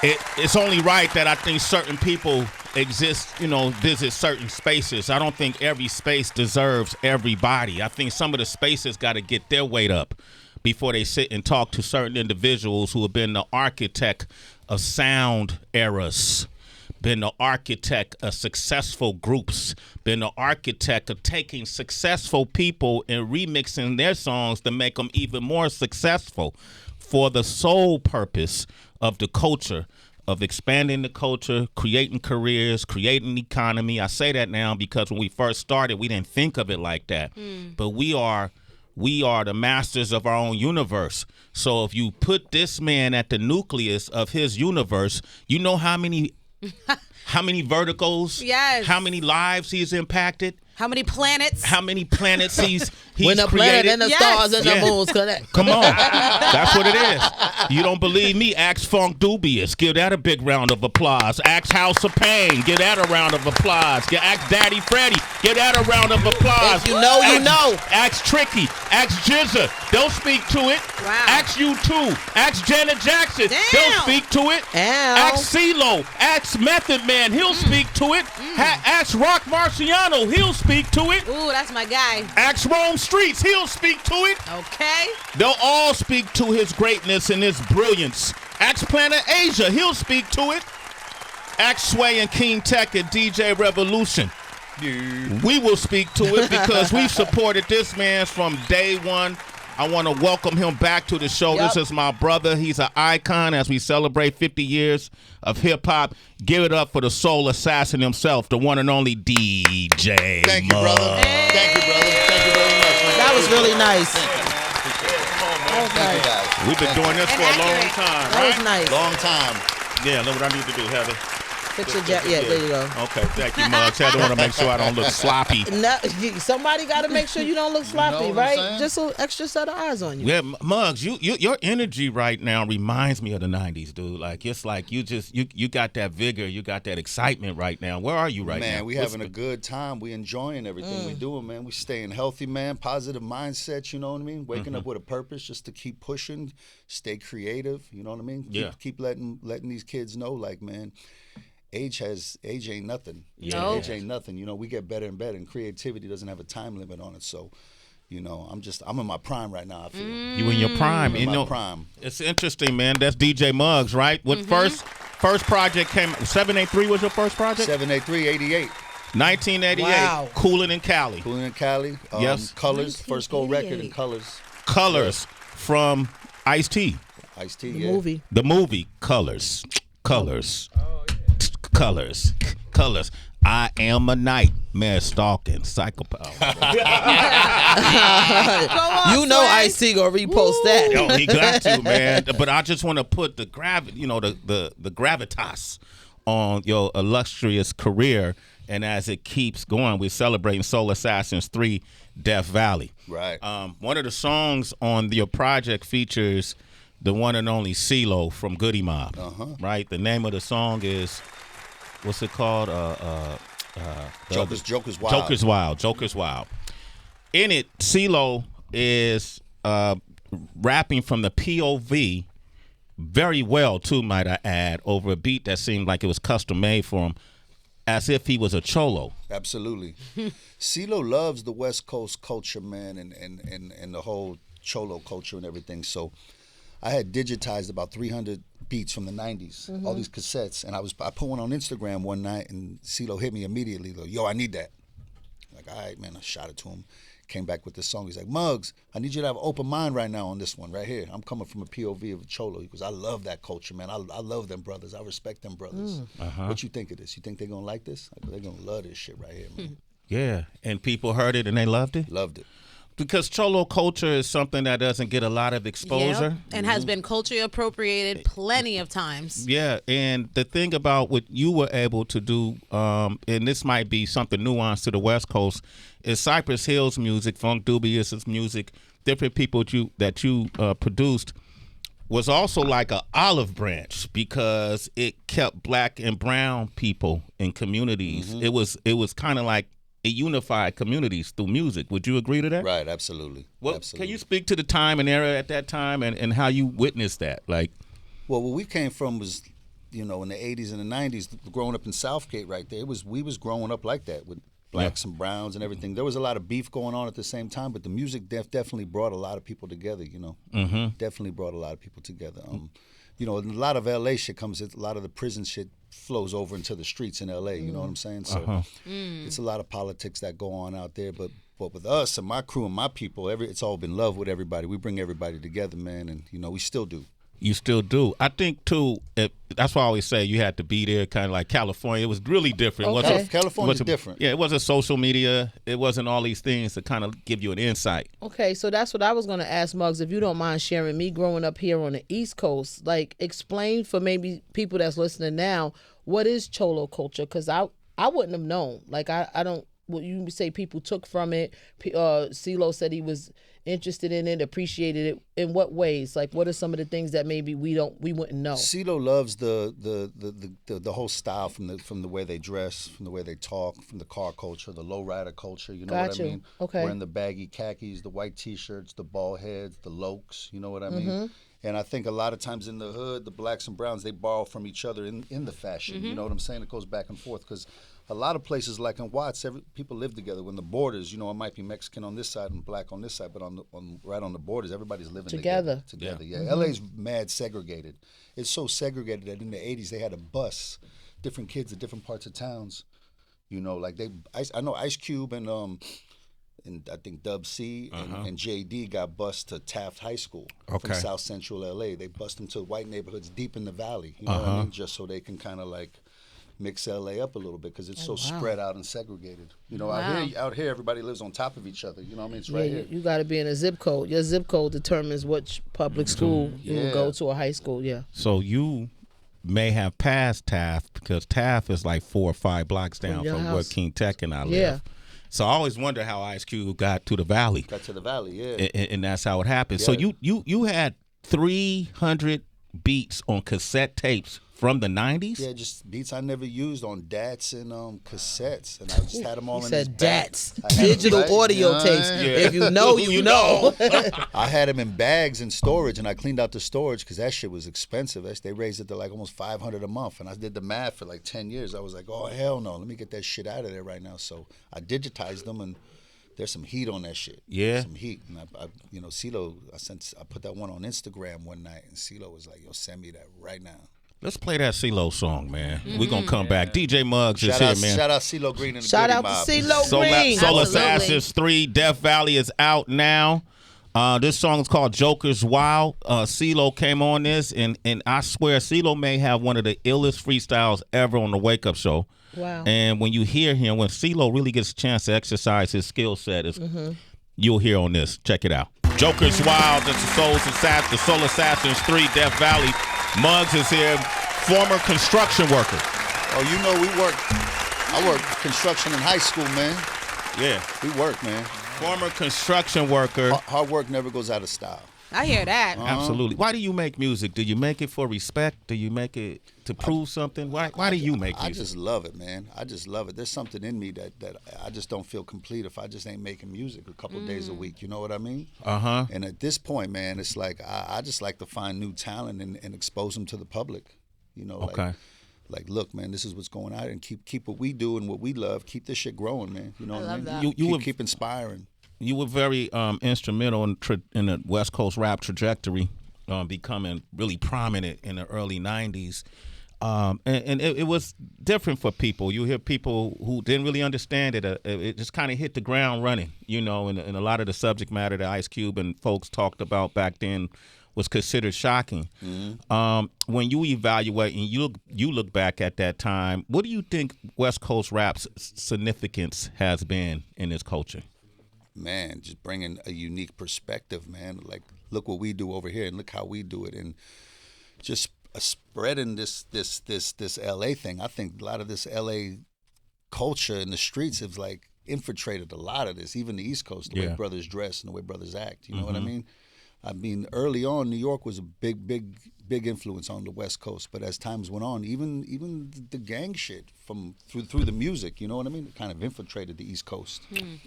It's only right that I think certain people visit certain spaces. I don't think every space deserves everybody. I think some of the spaces got to get their weight up before they sit and talk to certain individuals who have been the architect of sound eras, been the architect of successful groups, been the architect of taking successful people and remixing their songs to make them even more successful for the sole purpose of the culture, of expanding the culture, creating careers, creating economy. I say that now because when we first started, we didn't think of it like that. But we are the masters of our own universe. So if you put this man at the nucleus of his universe, you know how many verticals, yes, how many lives he's impacted. How many planets? How many planets he's when the created. planet and the stars and the moons connect. Come on. That's what it is. You don't believe me? Ask Funk Dubious. Give that a big round of applause. Ask House of Pain. Give that a round of applause. Ask Daddy Freddy. Give that a round of applause. If you know, you know. Ask Tricky. Ask Jizza. They'll speak to it. Wow. Ask U2. Ask Janet Jackson. Damn. They'll speak to it. Ow. Ask CeeLo. Ask Method Man. He'll speak to it. Ask Rock Marciano. He'll speak to it. Ooh, that's my guy. Ask Rome Streets. He'll speak to it. Okay. They'll all speak to his greatness and his brilliance. Ask Planet Asia. He'll speak to it. Ask Sway and King Tech and DJ Revolution. We will speak to it because we've supported this man from day one. I want to welcome him back to the show. Yep. This is my brother. He's an icon as we celebrate 50 years of hip-hop. Give it up for the soul assassin himself, the one and only DJ Thank you, brother. Hey. Thank you, brother. Thank you very much. That was really nice. Thank you, guys. We've been doing this for a long time, That right? was nice. Long time. Yeah, look what I need to do, Heather. Fix your jacket. Yeah, there you go. Okay, thank you, Muggs. Heather, want to make sure I don't look sloppy. No, somebody got to make sure you don't look sloppy, what I'm right? saying? Just an extra set of eyes on you. Yeah, Muggs, your energy right now reminds me of the '90s, dude. Like it's like you got that vigor, you got that excitement right now. Where are you right now? Man, we having a good time. We enjoying everything we doing, man. We staying healthy, man. Positive mindset, you know what I mean? Waking up with a purpose just to keep pushing, stay creative, you know what I mean? Keep letting these kids know, like, man, age ain't nothing. Yeah. Age ain't nothing. You know, we get better and better, and creativity doesn't have a time limit on it. So, you know, I'm in my prime right now, I feel. You in your prime. I'm in my prime. It's interesting, man. That's DJ Muggs, right? What first project came, 783 was your first project? 783, 88. 1988. Wow. Coolin' in Cali. Coolin' in Cali. Yes. Colors, first gold record in Colors. Colors from Ice-T. Ice-T, The yeah. movie. The movie Colors. Colors. Colors. I am a nightmare stalking psychopath. You know Ice-T gonna repost that. Yo, he got to, man. But I just want to put the the gravitas on your illustrious career. And as it keeps going, we're celebrating Soul Assassins 3 Death Valley. Right. One of the songs on your project features the one and only CeeLo from Goody Mob. Right? The name of the song is, what's it called? Joker's Wild. Joker's Wild. In it, CeeLo is rapping from the POV very well, too, might I add, over a beat that seemed like it was custom made for him, as if he was a cholo. Absolutely. CeeLo loves the West Coast culture, man, and the whole cholo culture and everything. So I had digitized about 300 beats from the 90s, all these cassettes, and I put one on Instagram one night, and CeeLo hit me immediately. Like, yo, I need that. I'm like, all right, man. I shot it to him. Came back with this song. He's like, Muggs, I need you to have an open mind right now on this one right here. I'm coming from a POV of a cholo because I love that culture, man. I love them brothers. I respect them brothers. What you think of this? You think they're going to like this? They're going to love this shit right here, man. Yeah, and people heard it and they loved it? Loved it. Because cholo culture is something that doesn't get a lot of exposure. Yep. And has been culturally appropriated plenty of times. Yeah, and the thing about what you were able to do, and this might be something nuanced to the West Coast, is Cypress Hill's music, Funk Dubious's music, different people that you produced, was also like an olive branch because it kept black and brown people in communities. It was kind of like it unified communities through music. Would you agree to that? Right, absolutely. Well, absolutely. can you speak to the time and era at that time and how you witnessed that? Like, well, where we came from was you know, in the 80s and the 90s, growing up in Southgate right there, we was growing up like that with blacks and browns and everything. There was a lot of beef going on at the same time, but the music definitely brought a lot of people together, you know. Definitely brought a lot of people together. You know, a lot of LA shit comes, a lot of the prison shit flows over into the streets in LA, you know what I'm saying? So it's a lot of politics that go on out there, but with us and my crew and my people, it's all been love with everybody. We bring everybody together, man, and, you know, we still do. You still do. I think, too, that's why I always say you had to be there, kind of like California. It was really different. Okay. California's different. Yeah, it wasn't social media. It wasn't all these things to kind of give you an insight. Okay, so that's what I was going to ask Muggs, if you don't mind sharing. Me growing up here on the East Coast, like, explain for maybe people that's listening now, what is cholo culture? Because I wouldn't have known. Like, I don't, what you say people took from it. CeeLo said he was interested in it, appreciated it. In what ways? Like, what are some of the things that maybe we wouldn't know? CeeLo loves the whole style, from the way they dress, from the way they talk, from the car culture, the lowrider culture. You know what I mean? Okay. Wearing the baggy khakis, the white T-shirts, the bald heads, the lokes. You know what I mean? And I think a lot of times in the hood, the blacks and browns, they borrow from each other in the fashion. You know what I'm saying? It goes back and forth because a lot of places like in Watts, people live together. When the borders, you know, it might be Mexican on this side and black on this side, but right on the borders, everybody's living together. Yeah. LA's mad segregated. It's so segregated that in the 80s they had to bus different kids at different parts of towns. You know, like I know Ice Cube and I think Dub C and JD got bused to Taft High School from South Central LA. They bust them to white neighborhoods deep in the valley. You know what I mean? Just so they can kind of like mix LA up a little bit because it's so spread out and segregated. You know, out here everybody lives on top of each other. You know what I mean? It's right here. You got to be in a zip code. Your zip code determines which public school you will go to, or high school. Yeah. So you may have passed Taft because Taft is like 4 or 5 blocks down from where King Tech and I live. Yeah. So I always wonder how Ice Cube got to the valley. Got to the valley, yeah. And that's how it happened. Yeah. So you had 300 beats on cassette tapes from the 90s? Yeah, just beats I never used on DATs and cassettes. And I just had them all in this DATs. Digital audio tapes. Yeah. If you know, you know. I had them in bags in storage, and I cleaned out the storage because that shit was expensive. They raised it to like almost $500 a month. And I did the math for like 10 years. I was like, oh, hell no. Let me get that shit out of there right now. So I digitized them, and there's some heat on that shit. Yeah. Some heat. And I you know, CeeLo, I put that one on Instagram one night, and CeeLo was like, yo, send me that right now. Let's play that CeeLo song, man. We're going to come back. DJ Muggs is here, man. Shout out CeeLo Green and the Shout Goody out Mob. to CeeLo Green. Soul Assassins 3, Death Valley is out now. This song is called Joker's Wild. CeeLo came on this, and I swear CeeLo may have one of the illest freestyles ever on the Wake Up Show. Wow. And when you hear him, when CeeLo really gets a chance to exercise his skill set, you'll hear on this. Check it out. Joker's Wild. That's the Soul Assassins 3, Death Valley. Muggs is here, former construction worker. Oh, you know I worked construction in high school, man. Yeah. We work, man. Former construction worker. Hard work never goes out of style. I hear that. Absolutely. Why do you make music? Do you make it for respect? Do you make it to prove something? Why do you make music? I just love it, man. I just love it. There's something in me that I just don't feel complete if I just ain't making music a couple days a week. You know what I mean? And at this point, man, it's like I just like to find new talent and expose them to the public. You know, like look, man, this is what's going on, and keep what we do and what we love. Keep this shit growing, man. You know what I mean? That. Keep inspiring. You were very instrumental in the West Coast rap trajectory, becoming really prominent in the early 90s. And it was different for people. You hear people who didn't really understand it. It just kind of hit the ground running, you know, and a lot of the subject matter that Ice Cube and folks talked about back then was considered shocking. When you evaluate and you look back at that time, what do you think West Coast rap's significance has been in this culture? Man, just bringing a unique perspective, man. Like, look what we do over here, and look how we do it, and just spreading this LA thing. I think a lot of this LA culture in the streets has like infiltrated a lot of this, even the East Coast, the way brothers dress and the way brothers act. You know what I mean? I mean, early on, New York was a big influence on the West Coast. But as times went on, even the gang shit through the music, you know what I mean? It kind of infiltrated the East Coast.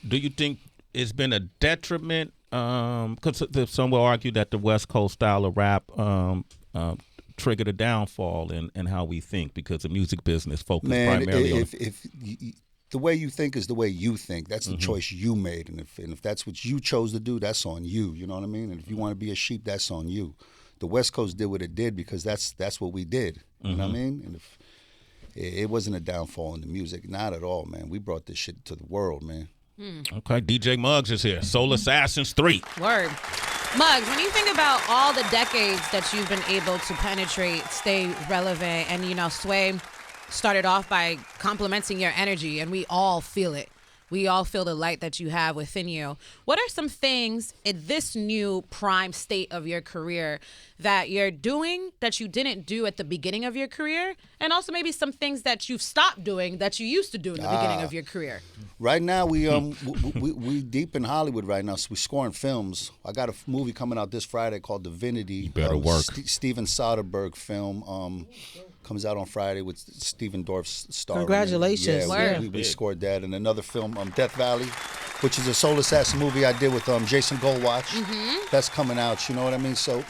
Do you think it's been a detriment? Because some will argue that the West Coast style of rap triggered a downfall in how we think, because the music business focuses Man, primarily on if the way you think is the way you think, that's the choice you made, and if that's what you chose to do, that's on you. You know what I mean? And if you want to be a sheep, that's on you. The West Coast did what it did because that's what we did. You know what I mean? And if it wasn't a downfall in the music, not at all, man. We brought this shit to the world, man. Okay, DJ Muggs is here. Soul Assassins 3. Word. Muggs, when you think about all the decades that you've been able to penetrate, stay relevant, and, you know, Sway started off by complimenting your energy, and we all feel it. We all feel the light that you have within you. What are some things in this new prime state of your career that you're doing that you didn't do at the beginning of your career? And also maybe some things that you've stopped doing that you used to do in the beginning of your career. Right now, we deep in Hollywood right now, so we're scoring films. I got a movie coming out this Friday called Divinity. You better work. Steven Soderbergh film. Comes out on Friday with Stephen Dorff's starring. Congratulations. Yeah, we scored that. And another film, Death Valley, which is a soul assassin movie I did with Jason Goldwatch. That's coming out, you know what I mean? So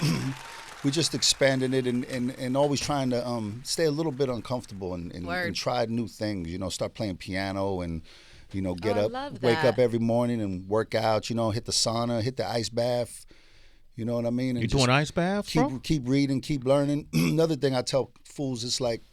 we just expanding it and always trying to stay a little bit uncomfortable and try new things, you know, start playing piano and, you know, get up, wake up every morning and work out, you know, hit the sauna, hit the ice bath. You know what I mean? And you doing ice baths, bro? Keep reading, keep learning. Another thing I tell fools is like,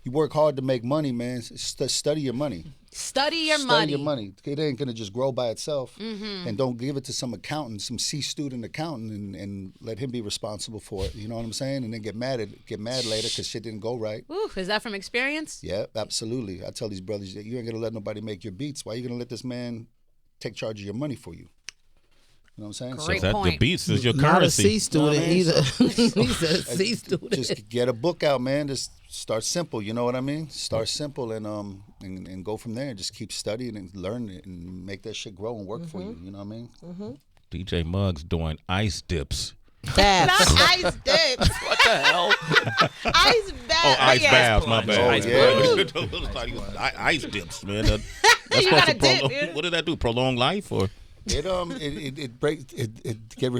you work hard to make money, man. Study your money. Study your money. It ain't gonna just grow by itself. And don't give it to some accountant, some C student accountant, and let him be responsible for it. You know what I'm saying? And then get mad later because shit didn't go right. Ooh, is that from experience? Yeah, absolutely. I tell these brothers that you ain't gonna let nobody make your beats. Why are you gonna let this man take charge of your money for you? You know what I'm saying? Great so point. The beats is your Not currency. a C student either. He's a Just- C student. Just get a book out, man. Just start simple. You know what I mean? Start simple and go from there. And just keep studying and learn it and make that shit grow and work for you. You know what I mean? DJ Muggs doing ice dips. Baths. Not ice dips. What the hell? Ice baths. Oh, ice Yes. baths, my bad. Oh, yeah. Ice dips, man. That's You supposed gotta to dip, prolong. yeah. What did that do? Prolong life, or It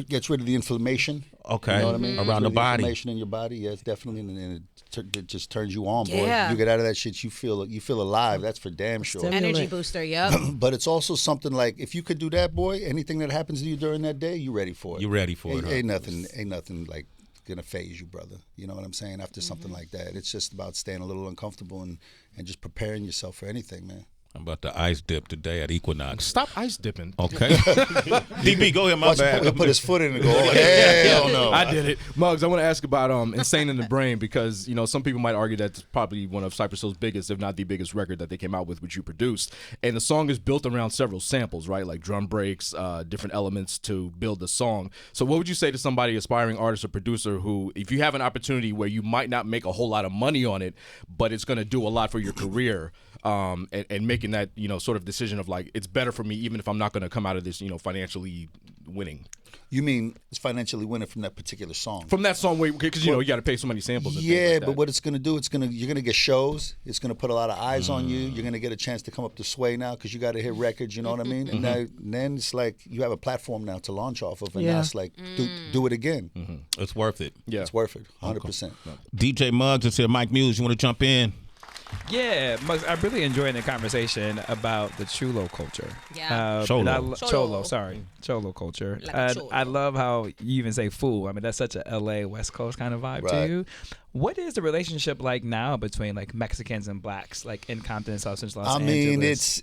gets rid of the inflammation. okay, You know what I mean? Gets around rid the of body? inflammation in your body, yes, definitely, and it just turns you on, boy. Yeah. You get out of that shit, you feel alive. That's for damn sure. Energy booster, yep. But it's also something like if you could do that, boy, anything that happens to you during that day, you ready for it. You ready for it? Ain't Huh? nothing like gonna phase you, brother. You know what I'm saying? After something like that, it's just about staying a little uncomfortable and just preparing yourself for anything, man. I'm about to ice dip today at Equinox. Stop ice dipping. Okay. DB, go ahead. My Watch bad. him put his foot in and go, oh, hell no. I did it. Muggs, I want to ask about Insane in the Brain because, you know, some people might argue that's probably one of Cypress Hill's biggest, if not the biggest record that they came out with, which you produced. And the song is built around several samples, right? Like drum breaks, different elements to build the song. So what would you say to somebody, aspiring artist or producer, who, if you have an opportunity where you might not make a whole lot of money on it, but it's going to do a lot for your career, and making that, you know, sort of decision of like, it's better for me even if I'm not going to come out of this, you know, financially winning. You mean it's financially winning from that particular song? From that song, because, you know, you got to pay so many samples and things Yeah, like but that. what it's gonna do, you're gonna get shows. It's gonna put a lot of eyes on you. You're gonna get a chance to come up to Sway now because you got to hit records. You know what I mean? And then it's like you have a platform now to launch off of, and now it's like do it again. It's worth it. Yeah. It's worth it, 100%. DJ Muggs is here. Mike Muse, you want to jump in? Yeah, Muggs, I'm really enjoying the conversation about the cholo culture. Yeah. Cholo. and Cholo. Cholo culture. Like And cholo. I love how you even say fool. I mean, that's such a LA West Coast kind of vibe Right. to you. What is the relationship like now between like Mexicans and blacks, like in Compton, South Central Los I mean, Angeles?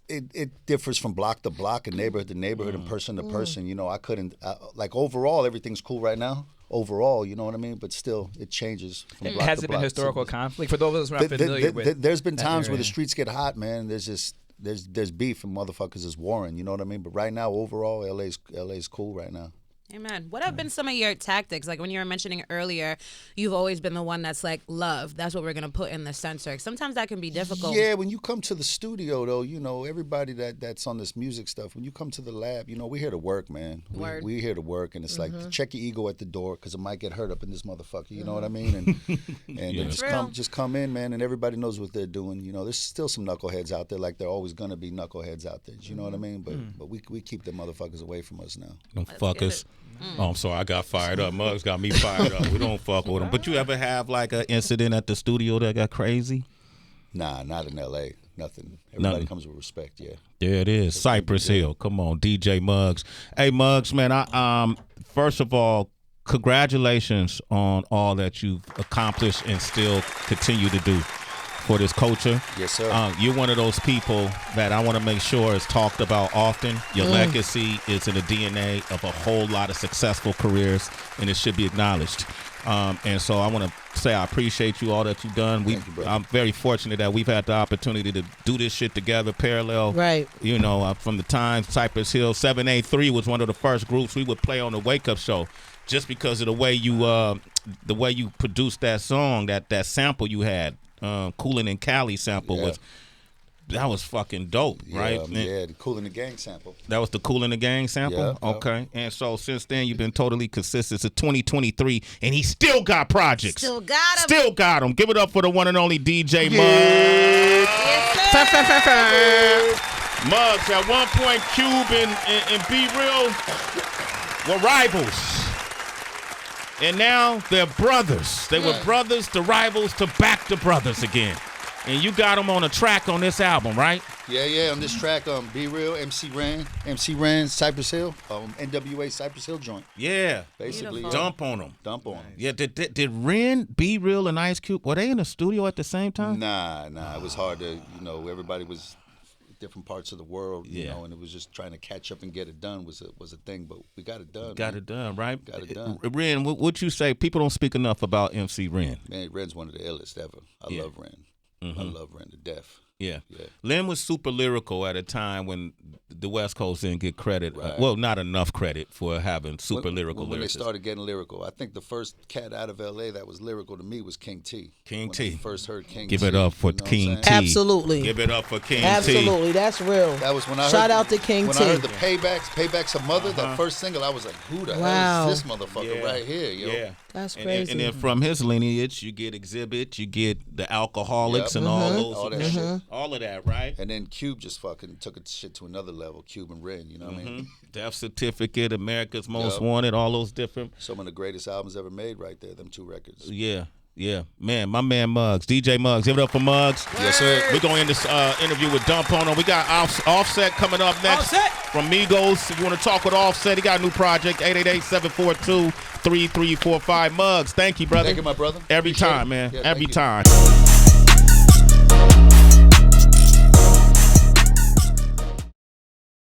it differs from block to block and neighborhood to neighborhood and person to person. You know, I couldn't like overall everything's cool right now. Overall, you know what I mean, but still it changes. From block Has to it been block. historical conflict for those of us who are not familiar with? There's been that times where the area? streets get hot, man. There's beef and motherfuckers is warring. You know what I mean? But right now, overall, LA's cool right now. Amen. What have been some of your tactics? Like when you were mentioning earlier, you've always been the one that's like, love. That's what we're going to put in the center. Sometimes that can be difficult. Yeah, when you come to the studio, though, you know, everybody that's on this music stuff, when you come to the lab, you know, we're here to work, man. Word. We're here to work, and it's like, check your ego at the door because it might get hurt up in this motherfucker, you know what I mean? And Yeah. just come in, man, and everybody knows what they're doing. You know, there's still some knuckleheads out there, like there always going to be knuckleheads out there, you know what I mean? But we keep the motherfuckers away from us now. Them fuckers. Oh, I'm sorry, I got fired up. Muggs got me fired up. We don't fuck with him. But you ever have like an incident at the studio that got crazy? Nah, not in L.A. Nothing. Everybody Nothing. comes with respect. Yeah. There it is, Cypress Hill. Come on, DJ Muggs. Hey, Muggs, man. I first of all, congratulations on all that you've accomplished and still continue to do for this culture. Yes, sir. You're one of those people that I want to make sure is talked about often. Your legacy is in the DNA of a whole lot of successful careers, and it should be acknowledged. And so I want to say I appreciate you, all that you've done. Thank you, brother. I'm very fortunate that we've had the opportunity to do this shit together, parallel. Right. You know, from the time Cypress Hill 783 was one of the first groups we would play on the Wake Up Show, just because of the way you produced that song, that sample you had. Coolin' and Cali sample was fucking dope, right? Yeah, the Kool and the Gang sample. That was the Kool and the Gang sample? Yeah. Okay. And so since then you've been totally consistent. It's 2023 and he still got projects. Still got him. Still got them. Give it up for the one and only DJ Muggs. Muggs, at one point Cube and Be Real were rivals. And now they're brothers. They were brothers to rivals to back to brothers again. And you got them on a track on this album, right? Yeah, on this track, Be Real, MC Ren, Cypress Hill, NWA Cypress Hill joint. Yeah. Basically, Dump on them. Dump on 'em. Yeah, did Ren, Be Real, and Ice Cube, were they in the studio at the same time? Nah, it was hard to, everybody was different parts of the world, you Yeah. know, and it was just trying to catch up and get it done was a thing, but we got it done. Got it done, right? Got it done. Ren, what you say? People don't speak enough about MC Ren. Man, Ren's one of the illest ever. I love Ren. I love Ren to death. Yeah. Yeah. Len was super lyrical at a time when the West Coast didn't get credit. Right. Well, not enough credit for having super lyrical when they lyrics. started getting lyrical. I think the first cat out of L.A. that was lyrical to me was King T. King When T. I first heard King Give T. it up for you know what King I'm T. saying? Absolutely. Give it up for King T. Absolutely. That's real. That was when I Shout heard out to King when T. I heard the Paybacks a Mother, that first single, I was like, who the Wow. hell is this motherfucker Yeah. right here, yo? Yeah. That's And crazy. then from his lineage, you get Exhibit, you get the Alcoholics, Yep. and all those, All that shit. all of that, right? And then Cube just fucking took it shit to another level. Cube and Ren, you know what I mean? Death Certificate, America's Most Yep. Wanted, all those different. Some of the greatest albums ever made right there, them two records. Yeah. Man, my man Muggs, DJ Muggs. Give it up for Muggs. Yes, sir. We're going to end this interview with Dump On Him. We got Offset coming up next. Offset. From Migos. If you want to talk with Offset, he got a new project, 888-742-3345. Muggs, thank you, brother. Thank you, my brother. Every Appreciate time, it. man. Yeah, Every thank you. time.